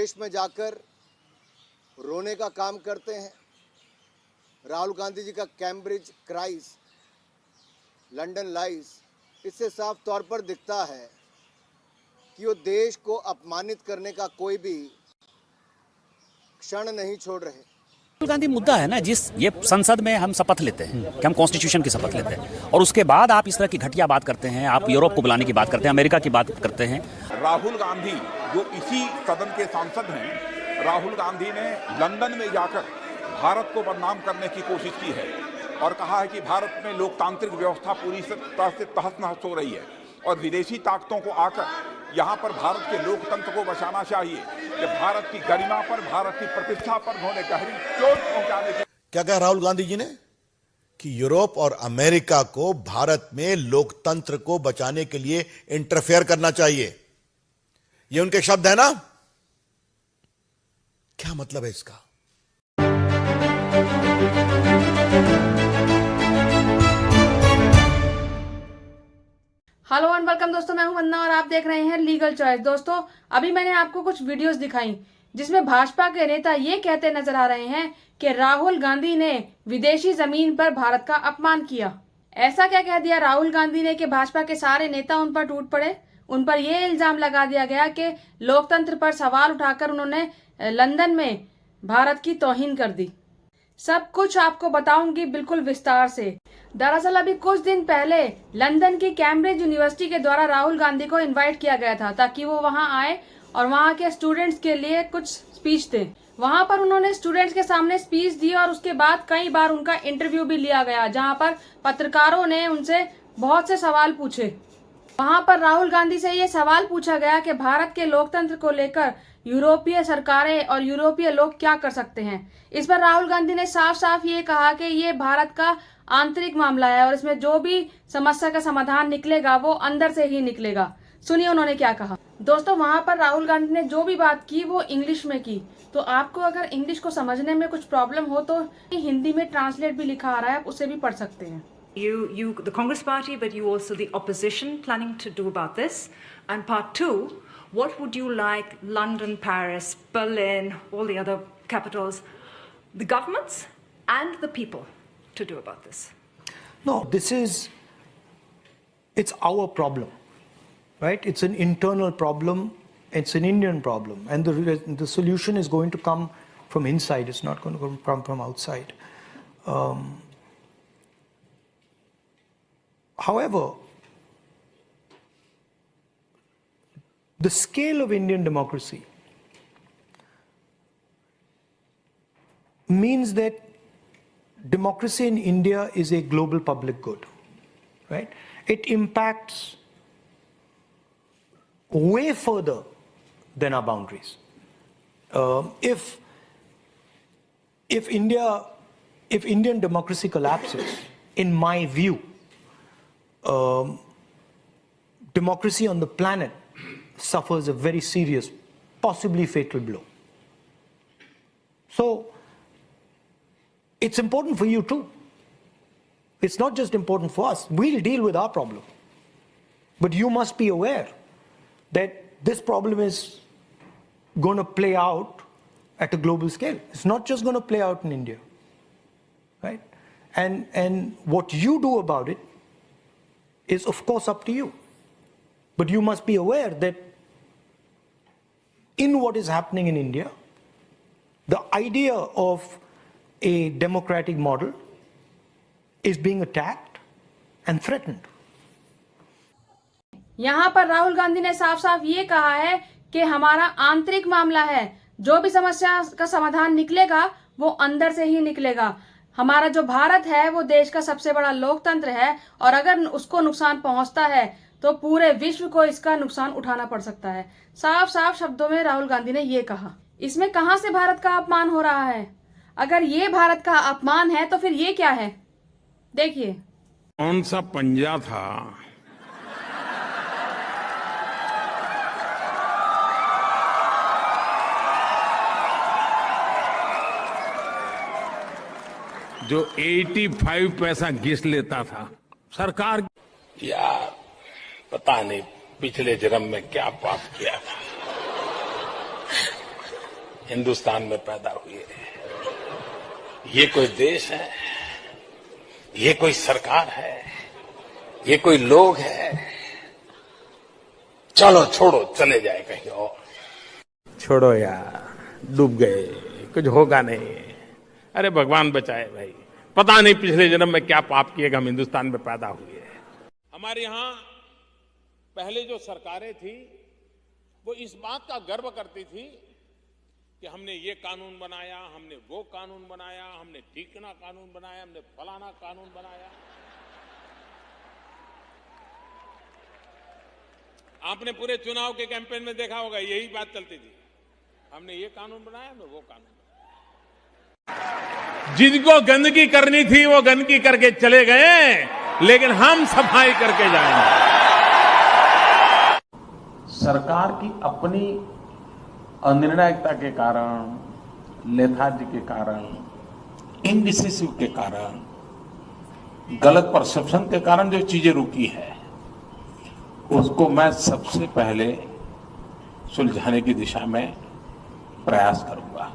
विदेश में जाकर रोने का काम करते हैं। राहुल गांधी जी का कैम्ब्रिज क्राइस, लंदन लाइस, इससे साफ तौर पर दिखता है कि वो देश को अपमानित करने का कोई भी क्षण नहीं छोड़ रहे। राहुल गांधी मुद्दा है ना, जिस ये संसद में हम शपथ लेते हैं कि हम कॉन्स्टिट्यूशन की शपथ लेते हैं, और उसके बाद आप इस तरह की घटिया बात करते हैं, आप यूरोप को बुलाने की बात करते हैं, अमेरिका की बात करते हैं। राहुल गांधी जो इसी सदन के सांसद हैं, राहुल गांधी ने लंदन में जाकर भारत को बदनाम करने की कोशिश की है और कहा है कि भारत में लोकतांत्रिक व्यवस्था पूरी तरह से तहस-नहस हो रही है और विदेशी ताकतों को आकर यहाँ पर भारत के लोकतंत्र को बचाना चाहिए कि भारत की गरिमा पर, भारत की प्रतिष्ठा पर उन्होंने गहरी चोट पहुंचाने की। क्या कहा राहुल गांधी जी ने कि यूरोप और अमेरिका को भारत में लोकतंत्र को बचाने के लिए इंटरफेयर करना चाहिए। ये उनके शब्द है ना? क्या मतलब है इसका? हेलो एंड वेलकम दोस्तों, मैं हूं वंदना और आप देख रहे हैं लीगल चॉइस। दोस्तों, अभी मैंने आपको कुछ वीडियोस दिखाई जिसमें भाजपा के नेता ये कहते नजर आ रहे हैं कि राहुल गांधी ने विदेशी जमीन पर भारत का अपमान किया। ऐसा क्या कह दिया राहुल गांधी ने कि भाजपा के सारे नेता उन पर टूट पड़े। उन पर यह इल्जाम लगा दिया गया कि लोकतंत्र पर सवाल उठाकर उन्होंने लंदन में भारत की तौहीन कर दी। सब कुछ आपको बताऊंगी बिल्कुल विस्तार से। दरअसल अभी कुछ दिन पहले लंदन की कैम्ब्रिज यूनिवर्सिटी के द्वारा राहुल गांधी को इनवाइट किया गया था ताकि वो वहां आए और वहां के स्टूडेंट्स के लिए कुछ स्पीच दे। वहां पर उन्होंने स्टूडेंट्स के सामने स्पीच दी और उसके बाद कई बार उनका इंटरव्यू भी लिया गया, जहां पर पत्रकारों ने उनसे बहुत से सवाल पूछे। वहां पर राहुल गांधी से ये सवाल पूछा गया कि भारत के लोकतंत्र को लेकर यूरोपीय सरकारें और यूरोपीय लोग क्या कर सकते हैं। इस पर राहुल गांधी ने साफ साफ ये कहा कि ये भारत का आंतरिक मामला है और इसमें जो भी समस्या का समाधान निकलेगा वो अंदर से ही निकलेगा। सुनिए उन्होंने क्या कहा। दोस्तों, वहां पर राहुल गांधी ने जो भी बात की वो इंग्लिश में की, तो आपको अगर इंग्लिश को समझने में कुछ प्रॉब्लम हो तो हिंदी में ट्रांसलेट भी लिखा आ रहा है, आप उसे भी पढ़ सकते हैं। You, the Congress Party, but you also the opposition, planning to do about this? And part two, what would you like London, Paris, Berlin, all the other capitals, the governments and the people to do about this? No, it's our problem, right? It's an internal problem. It's an Indian problem. And the solution is going to come from inside. It's not going to come from outside. However, the scale of Indian democracy means that democracy in India is a global public good, right? It impacts way further than our boundaries. If Indian democracy collapses, in my view, democracy on the planet suffers a very serious, possibly fatal blow. So, it's important for you too. It's not just important for us. We'll deal with our problem. But you must be aware that this problem is going to play out at a global scale. It's not just going to play out in India, right? And what you do about it is of course up to you. But you must be aware that in what is happening in India, the idea of a democratic model is being attacked and threatened. यहाँ पर राहुल गांधी ने साफ साफ ये कहा है कि हमारा आंतरिक मामला है, जो भी समस्या का समाधान निकलेगा वो अंदर से ही निकलेगा। हमारा जो भारत है वो देश का सबसे बड़ा लोकतंत्र है और अगर उसको नुकसान पहुंचता है तो पूरे विश्व को इसका नुकसान उठाना पड़ सकता है। साफ साफ शब्दों में राहुल गांधी ने ये कहा। इसमें कहां से भारत का अपमान हो रहा है? अगर ये भारत का अपमान है तो फिर ये क्या है? देखिए। कौन सा पंजा था जो 85 पैसा घिस लेता था सरकार? यार पता नहीं पिछले जन्म में क्या पाप किया था। हिंदुस्तान में पैदा हुए। ये कोई देश है, ये कोई सरकार है, ये कोई लोग है? चलो छोड़ो, चले जाए कहीं और। छोड़ो यार, डूब गए, कुछ होगा नहीं। अरे भगवान बचाए भाई, पता नहीं पिछले जन्म में क्या पाप किए हम हिंदुस्तान में पैदा हुए। हमारे यहाँ पहले जो सरकारें थी वो इस बात का गर्व करती थी कि हमने ये कानून बनाया, हमने वो कानून बनाया, हमने ठीकना कानून बनाया, हमने फलाना कानून बनाया। आपने पूरे चुनाव के कैंपेन में देखा होगा, यही बात चलती थी, हमने ये कानून बनाया, हमने वो कानून बनाया। जिनको गंदगी करनी थी वो गंदगी करके चले गए, लेकिन हम सफाई करके जाएंगे। सरकार की अपनी अनिर्णायकता के कारण, लेथार्जी के कारण, इनडिसिसिव के कारण, गलत परसेप्शन के कारण जो चीजें रुकी है, उसको मैं सबसे पहले सुलझाने की दिशा में प्रयास करूंगा।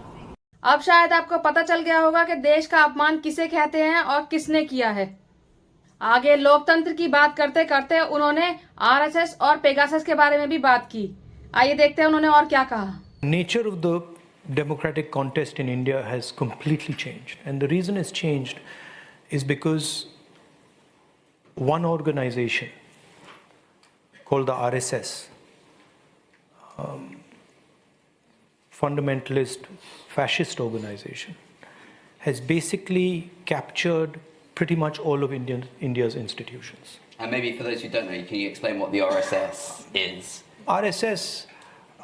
अब शायद आपको पता चल गया होगा कि देश का अपमान किसे कहते हैं और किसने किया है। आगे लोकतंत्र की बात करते करते उन्होंने आरएसएस और पेगासस के बारे में भी बात की। आइए देखते हैं उन्होंने और क्या कहा। Nature of the democratic contest in India has completely changed, and the reason it's changed is because one organization called the RSS, fundamentalist fascist organization, has basically captured pretty much all of India's institutions. And maybe for those who don't know, can you explain what the RSS is?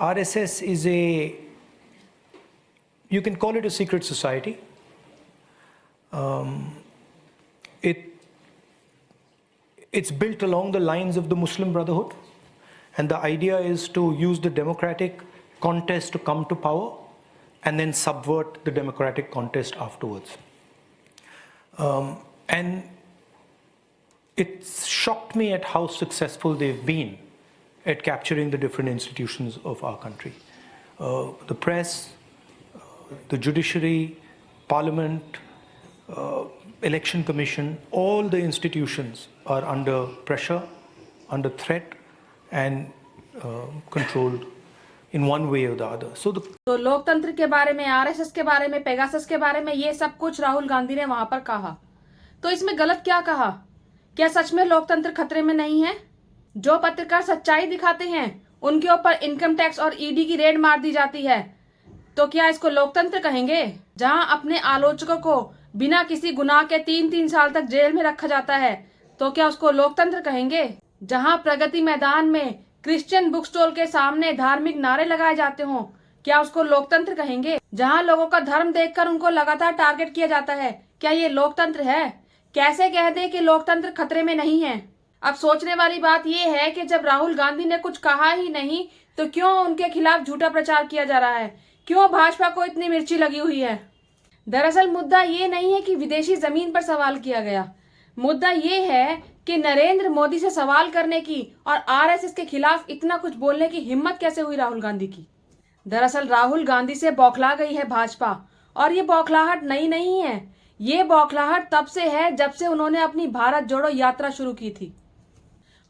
RSS is you can call it a secret society. It's built along the lines of the Muslim Brotherhood, and the idea is to use the democratic contest to come to power and then subvert the democratic contest afterwards. And it shocked me at how successful they've been at capturing the different institutions of our country. The press, the judiciary, parliament, election commission, all the institutions are under pressure, under threat, and controlled in one way or the other. तो लोकतंत्र के बारे में, RSS के बारे में, Pegasus के बारे में ये सब कुछ राहुल गांधी ने वहां पर कहा। तो इसमें गलत क्या कहा? क्या सच में लोकतंत्र खतरे में नहीं है? जो पत्रकार सच्चाई दिखाते हैं उनके ऊपर इनकम टैक्स और ईडी की रेड मार दी जाती है, तो क्या इसको लोकतंत्र कहेंगे? जहां अपने आलोचकों को बिना किसी गुनाह के 3-3 साल तक जेल में रखा जाता है, तो क्या उसको लोकतंत्र कहेंगे? जहां प्रगति मैदान में क्रिश्चियन बुक स्टॉल के सामने धार्मिक नारे लगाए जाते हों, क्या उसको लोकतंत्र कहेंगे? जहां लोगों का धर्म देखकर उनको लगातार टारगेट किया जाता है, क्या ये लोकतंत्र है? कैसे कह दें कि लोकतंत्र खतरे में नहीं है? अब सोचने वाली बात यह है कि जब राहुल गांधी ने कुछ कहा ही नहीं तो क्यों उनके खिलाफ झूठा प्रचार किया जा रहा है? क्यों भाजपा को इतनी मिर्ची लगी हुई है? दरअसल मुद्दा ये नहीं है कि विदेशी जमीन पर सवाल किया गया, मुद्दा ये है कि नरेंद्र मोदी से सवाल करने की और आरएसएस के खिलाफ इतना कुछ बोलने की हिम्मत कैसे हुई राहुल गांधी की। दरअसल राहुल गांधी से बौखला गई है भाजपा, और ये बौखलाहट नई नहीं है। ये बौखलाहट तब से है जब से उन्होंने अपनी भारत जोड़ो यात्रा शुरू की थी,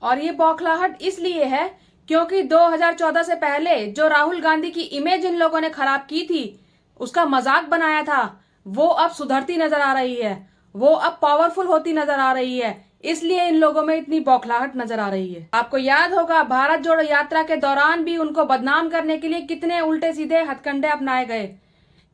और ये बौखलाहट इसलिए है क्योंकि 2014 से पहले जो राहुल गांधी की इमेज इन लोगों ने खराब की थी, उसका मजाक बनाया था, वो अब सुधरती नजर आ रही है, वो अब पावरफुल होती नजर आ रही है, इसलिए इन लोगों में इतनी बौखलाहट नजर आ रही है। आपको याद होगा भारत जोड़ो यात्रा के दौरान भी उनको बदनाम करने के लिए कितने उल्टे सीधे हथकंडे अपनाए गए।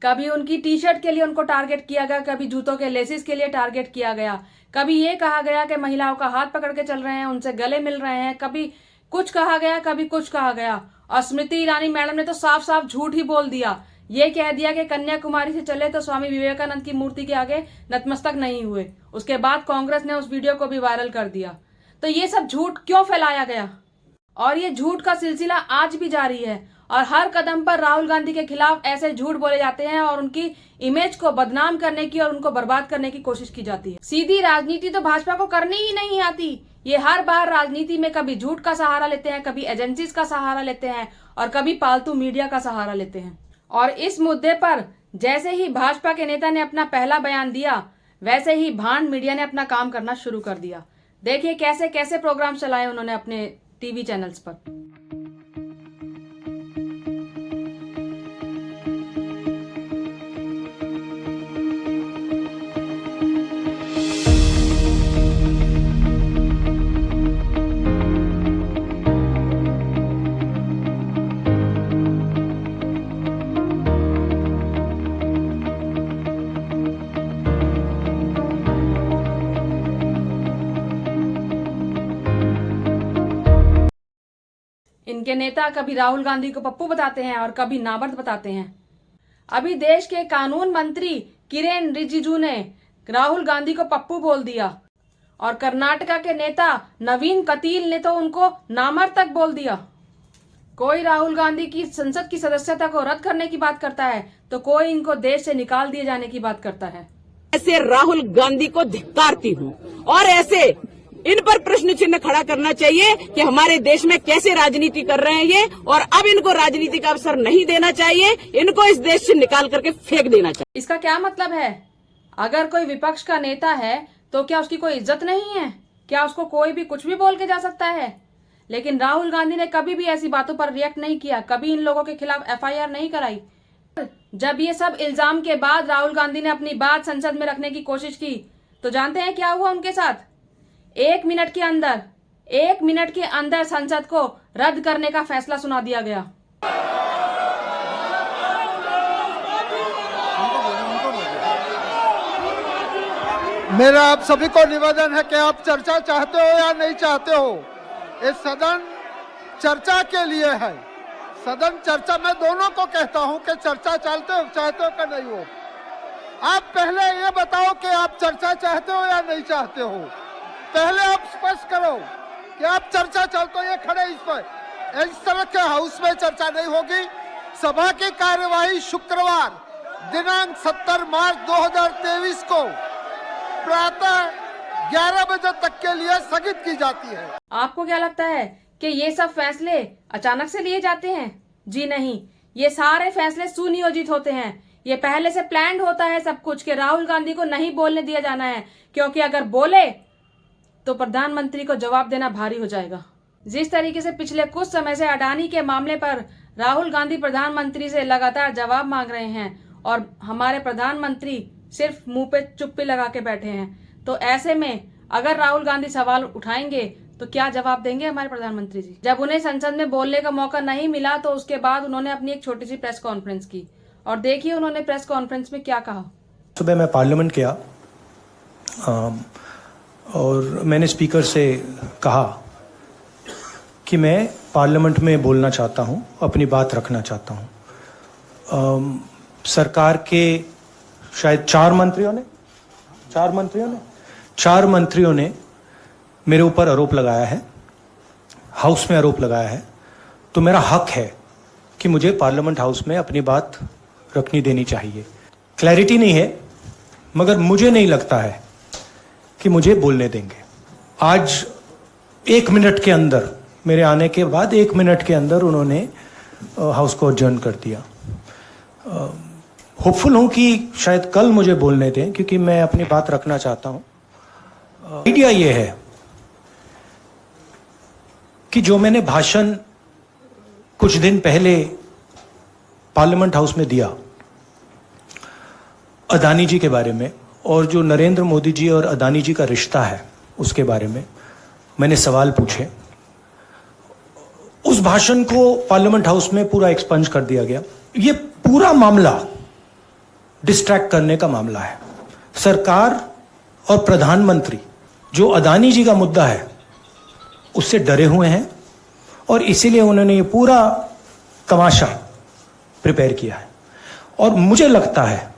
कभी उनकी टी शर्ट के लिए उनको टारगेट किया गया, कभी जूतों के लेसिस के लिए टारगेट किया गया, कभी ये कहा गया कि महिलाओं का हाथ पकड़ के चल रहे हैं, उनसे गले मिल रहे हैं, कभी कुछ कहा गया, कभी कुछ कहा गया। और स्मृति ईरानी मैडम ने तो साफ साफ झूठ ही बोल दिया, ये कह दिया कि कन्याकुमारी से चले तो स्वामी विवेकानंद की मूर्ति के आगे नतमस्तक नहीं हुए। उसके बाद कांग्रेस ने उस वीडियो को भी वायरल कर दिया। तो ये सब झूठ क्यों फैलाया गया? और ये झूठ का सिलसिला आज भी जारी है, और हर कदम पर राहुल गांधी के खिलाफ ऐसे झूठ बोले जाते हैं और उनकी इमेज को बदनाम करने की और उनको बर्बाद करने की कोशिश की जाती है। सीधी राजनीति तो भाजपा को करनी ही नहीं आती। ये हर बार राजनीति में कभी झूठ का सहारा लेते हैं, कभी एजेंसीज का सहारा लेते हैं और कभी पालतू मीडिया का सहारा लेते हैं। और इस मुद्दे पर जैसे ही भाजपा के नेता ने अपना पहला बयान दिया, वैसे ही भांड मीडिया ने अपना काम करना शुरू कर दिया। देखिए कैसे कैसे प्रोग्राम चलाए उन्होंने अपने टीवी चैनल्स पर। इनके नेता कभी राहुल गांधी को पप्पू बताते हैं और कभी नामर्द बताते हैं। अभी देश के कानून मंत्री किरेन रिजिजू ने राहुल गांधी को पप्पू बोल दिया और कर्नाटका के नेता नवीन कतील ने तो उनको नामर्द तक बोल दिया। कोई राहुल गांधी की संसद की सदस्यता को रद्द करने की बात करता है तो कोई इनको देश से निकाल दिए जाने की बात करता है। ऐसे राहुल गांधी को धिक्कारती हूँ और ऐसे इन पर प्रश्न चिन्ह खड़ा करना चाहिए कि हमारे देश में कैसे राजनीति कर रहे हैं ये, और अब इनको राजनीति का अवसर नहीं देना चाहिए, इनको इस देश से निकाल करके फेंक देना चाहिए। इसका क्या मतलब है? अगर कोई विपक्ष का नेता है तो क्या उसकी कोई इज्जत नहीं है? क्या उसको कोई भी कुछ भी बोल के जा सकता है? लेकिन राहुल गांधी ने कभी भी ऐसी बातों पर रिएक्ट नहीं किया, कभी इन लोगों के खिलाफ FIR नहीं कराई। जब ये सब इल्जाम के बाद राहुल गांधी ने अपनी बात संसद में रखने की कोशिश की तो जानते हैं क्या हुआ उनके साथ? 1 मिनट के अंदर संसद को रद्द करने का फैसला सुना दिया गया। मेरा आप सभी को निवेदन है कि आप चर्चा चाहते हो या नहीं चाहते हो, ये सदन चर्चा के लिए है। सदन चर्चा, मैं दोनों को कहता हूं कि चर्चा चाहते हो कि नहीं हो। आप पहले ये बताओ कि आप चर्चा चाहते हो या नहीं चाहते हो। पहले आप स्पष्ट करो कि आप चर्चा चाहते हो। ये खड़े इस पर इस तरह के हाउस में चर्चा नहीं होगी। सभा की कार्यवाही शुक्रवार दिनांक 17 मार्च 2023 को प्रातः 11 बजे तक के लिए स्थगित की जाती है। आपको क्या लगता है कि ये सब फैसले अचानक से लिए जाते हैं? जी नहीं, ये सारे फैसले सुनियोजित होते हैं। ये पहले से प्लान्ड होता है सब कुछ कि राहुल गांधी को नहीं बोलने दिया जाना है, क्योंकि अगर बोले तो प्रधानमंत्री को जवाब देना भारी हो जाएगा। जिस तरीके से पिछले कुछ समय से अडानी के मामले पर राहुल गांधी प्रधानमंत्री से लगातार जवाब मांग रहे हैं और हमारे प्रधानमंत्री सिर्फ मुंह पे चुप्पी लगा के बैठे हैं, तो ऐसे में अगर राहुल गांधी सवाल उठाएंगे तो क्या जवाब देंगे हमारे प्रधानमंत्री जी? जब उन्हें संसद में बोलने का मौका नहीं मिला तो उसके बाद उन्होंने अपनी एक छोटी सी प्रेस कॉन्फ्रेंस की और देखिए उन्होंने प्रेस कॉन्फ्रेंस में क्या कहा। सुबह मैं पार्लियामेंट गया और मैंने स्पीकर से कहा कि मैं पार्लियामेंट में बोलना चाहता हूं, अपनी बात रखना चाहता हूं। सरकार के शायद 4 मंत्रियों ने मेरे ऊपर आरोप लगाया है, हाउस में आरोप लगाया है, तो मेरा हक है कि मुझे पार्लियामेंट हाउस में अपनी बात रखनी देनी चाहिए। क्लैरिटी नहीं है, मगर मुझे नहीं लगता है कि मुझे बोलने देंगे। आज 1 मिनट के अंदर, मेरे आने के बाद 1 मिनट के अंदर उन्होंने हाउस को अडजर्न कर दिया। होपफुल हूं कि शायद कल मुझे बोलने दें, क्योंकि मैं अपनी बात रखना चाहता हूं। आइडिया ये है कि जो मैंने भाषण कुछ दिन पहले पार्लियामेंट हाउस में दिया अदानी जी के बारे में, और जो नरेंद्र मोदी जी और अदानी जी का रिश्ता है उसके बारे में मैंने सवाल पूछे, उस भाषण को पार्लियामेंट हाउस में पूरा एक्सपंज कर दिया गया। ये पूरा मामला डिस्ट्रैक्ट करने का मामला है। सरकार और प्रधानमंत्री जो अदानी जी का मुद्दा है उससे डरे हुए हैं और इसीलिए उन्होंने ये पूरा तमाशा प्रिपेयर किया है। और मुझे लगता है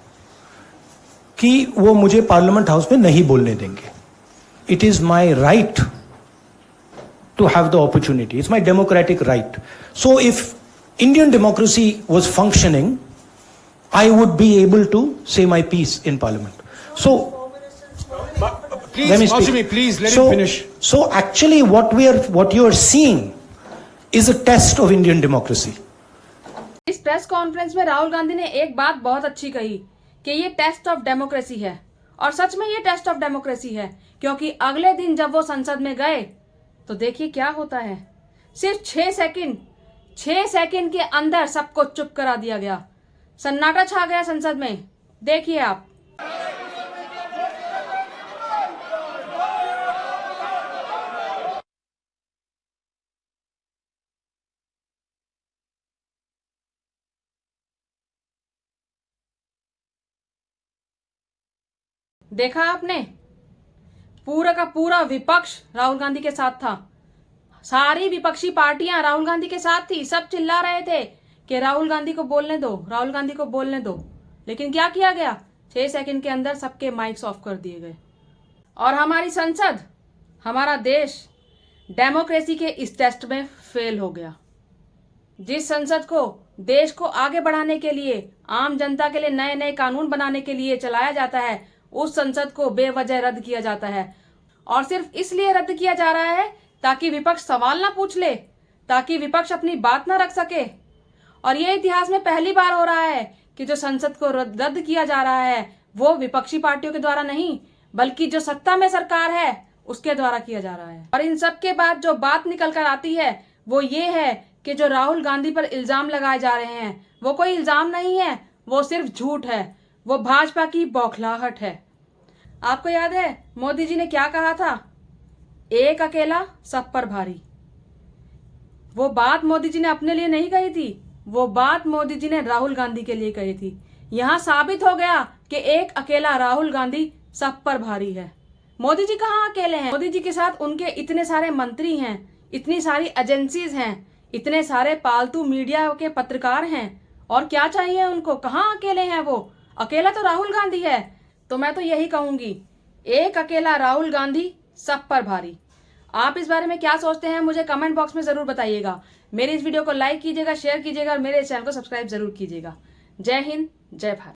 कि वो मुझे पार्लियामेंट हाउस में नहीं बोलने देंगे। It is my right to have the opportunity, it's my democratic right. So if Indian democracy was functioning, I would be able to say my piece in parliament. So, please, please let him finish. So actually what you are seeing is a test of Indian democracy. इस press conference में राहुल गांधी ने एक बात बहुत अच्छी कही कि ये टेस्ट ऑफ डेमोक्रेसी है, और सच में ये टेस्ट ऑफ डेमोक्रेसी है, क्योंकि अगले दिन जब वो संसद में गए तो देखिए क्या होता है। सिर्फ 6 सेकंड के अंदर सबको चुप करा दिया गया, सन्नाटा छा गया संसद में। देखिए आप। देखा आपने, पूरा का पूरा विपक्ष राहुल गांधी के साथ था। सारी विपक्षी पार्टियां राहुल गांधी के साथ थी। सब चिल्ला रहे थे कि राहुल गांधी को बोलने दो, राहुल गांधी को बोलने दो। लेकिन क्या किया गया? 6 सेकंड के अंदर सबके माइक्स ऑफ कर दिए गए। और हमारी संसद, हमारा देश डेमोक्रेसी के इस टेस्ट में फेल हो गया। जिस संसद को देश को आगे बढ़ाने के लिए, आम जनता के लिए नए नए कानून बनाने के लिए चलाया जाता है, उस संसद को बेवजह रद्द किया जाता है। और सिर्फ इसलिए रद्द किया जा रहा है ताकि विपक्ष सवाल ना पूछ ले, ताकि विपक्ष अपनी बात ना रख सके। और ये इतिहास में पहली बार हो रहा है कि जो संसद को रद्द किया जा रहा है वो विपक्षी पार्टियों के द्वारा नहीं, बल्कि जो सत्ता में सरकार है उसके द्वारा किया जा रहा है। और इन सब के बाद जो बात निकल कर आती है वो ये है कि जो राहुल गांधी पर इल्जाम लगाए जा रहे हैं वो कोई इल्जाम नहीं है, वो सिर्फ झूठ है, वो भाजपा की बौखलाहट है। आपको याद है मोदी जी ने क्या कहा था? एक अकेला सब पर भारी। वो बात मोदी जी ने अपने लिए नहीं कही थी, वो बात मोदी जी ने राहुल गांधी के लिए कही थी। यहां साबित हो गया कि एक अकेला राहुल गांधी सब पर भारी है। मोदी जी कहां अकेले हैं? मोदी जी के साथ उनके इतने सारे मंत्री हैं, इतनी सारी एजेंसीज हैं, इतने सारे पालतू मीडिया के पत्रकार हैं, और क्या चाहिए उनको? कहां अकेले हैं वो? अकेला तो राहुल गांधी है। तो मैं तो यही कहूंगी, एक अकेला राहुल गांधी सब पर भारी। आप इस बारे में क्या सोचते हैं मुझे कमेंट बॉक्स में जरूर बताइएगा। मेरी इस वीडियो को लाइक कीजिएगा, शेयर कीजिएगा और मेरे चैनल को सब्सक्राइब जरूर कीजिएगा। जय हिंद, जय भारत।